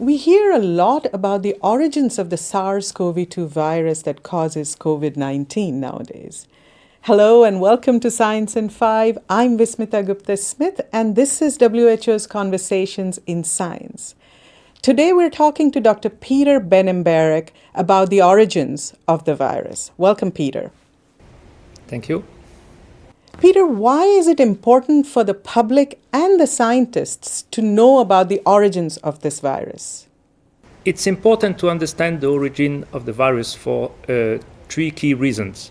We hear a lot about the origins of the SARS-CoV-2 virus that causes COVID-19 nowadays. Hello and welcome to Science in 5. I'm Vismita Gupta-Smith and this is WHO's Conversations in Science. Today we're talking to Dr. Peter Ben-Embarek about the origins of the virus. Welcome, Peter. Thank you. Peter, why is it important for the public and the scientists to know about the origins of this virus? It's important to understand the origin of the virus for three key reasons.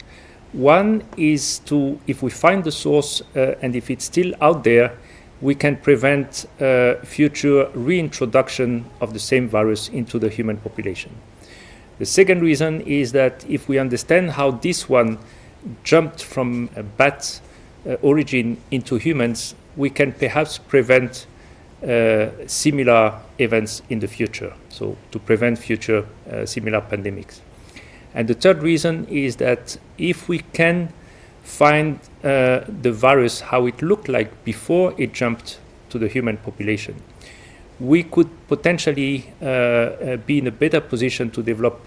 One is if we find the source and if it's still out there, we can prevent future reintroduction of the same virus into the human population. The second reason is that if we understand how this one jumped from a bat origin into humans, we can perhaps prevent similar events in the future, so to prevent future similar pandemics. And the third reason is that if we can find the virus, how it looked like before it jumped to the human population, we could potentially be in a better position to develop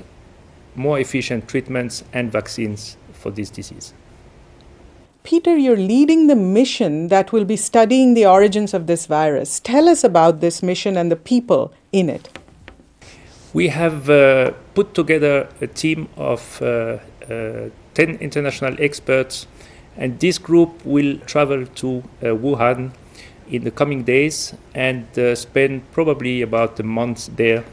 more efficient treatments and vaccines for this disease. Peter, you're leading the mission that will be studying the origins of this virus. Tell us about this mission and the people in it. We have put together a team of 10 international experts, and this group will travel to Wuhan in the coming days and spend probably about a month there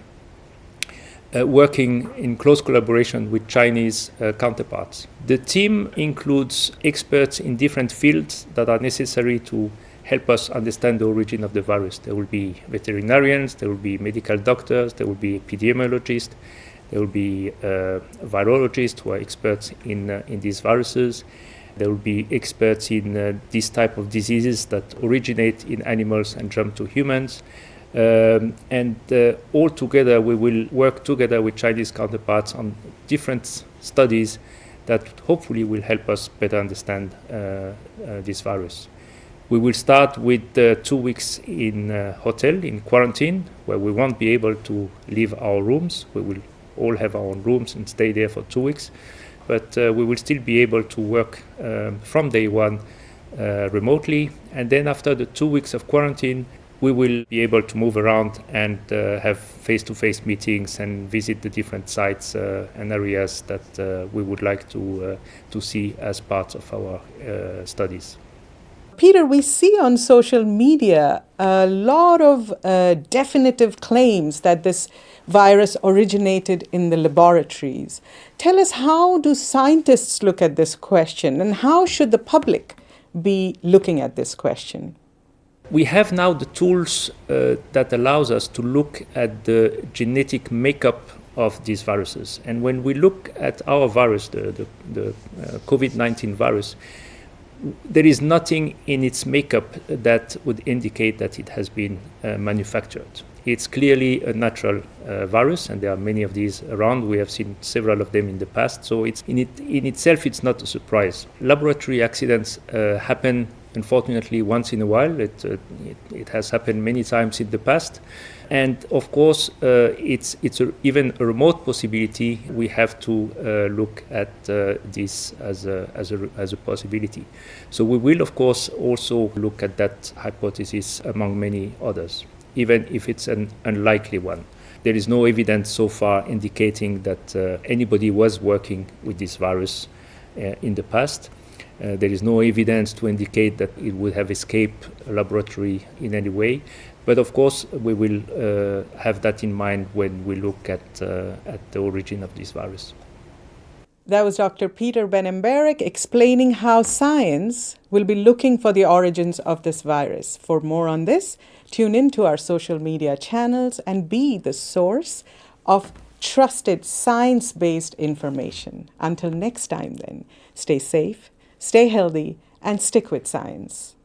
working in close collaboration with Chinese counterparts. The team includes experts in different fields that are necessary to help us understand the origin of the virus. There will be veterinarians, there will be medical doctors, there will be epidemiologists, there will be virologists who are experts in these viruses. There will be experts in this type of diseases that originate in animals and jump to humans. All together, we will work together with Chinese counterparts on different studies that hopefully will help us better understand this virus. We will start with 2 weeks in a hotel in quarantine, where we won't be able to leave our rooms. We will all have our own rooms and stay there for 2 weeks. But we will still be able to work from day one remotely. And then after the 2 weeks of quarantine, we will be able to move around and have face-to-face meetings and visit the different sites and areas that we would like to see as part of our studies. Peter, we see on social media a lot of definitive claims that this virus originated in the laboratories. Tell us, how do scientists look at this question, and how should the public be looking at this question? We have now the tools that allows us to look at the genetic makeup of these viruses. And when we look at our virus, the COVID-19 virus, there is nothing in its makeup that would indicate that it has been manufactured. It's clearly a natural virus, and there are many of these around. We have seen several of them in the past, so in itself it's not a surprise. Laboratory accidents happen, unfortunately, once in a while. It has happened many times in the past, and of course, it's even a remote possibility. We have to look at this as a possibility. So we will, of course, also look at that hypothesis among many others, even if it's an unlikely one. There is no evidence so far indicating that anybody was working with this virus in the past. There is no evidence to indicate that it would have escaped a laboratory in any way. But of course, we will have that in mind when we look at the origin of this virus. That was Dr. Peter Ben-Embarek explaining how science will be looking for the origins of this virus. For more on this, tune in to our social media channels and be the source of trusted science-based information. Until next time then, stay safe, stay healthy, and stick with science.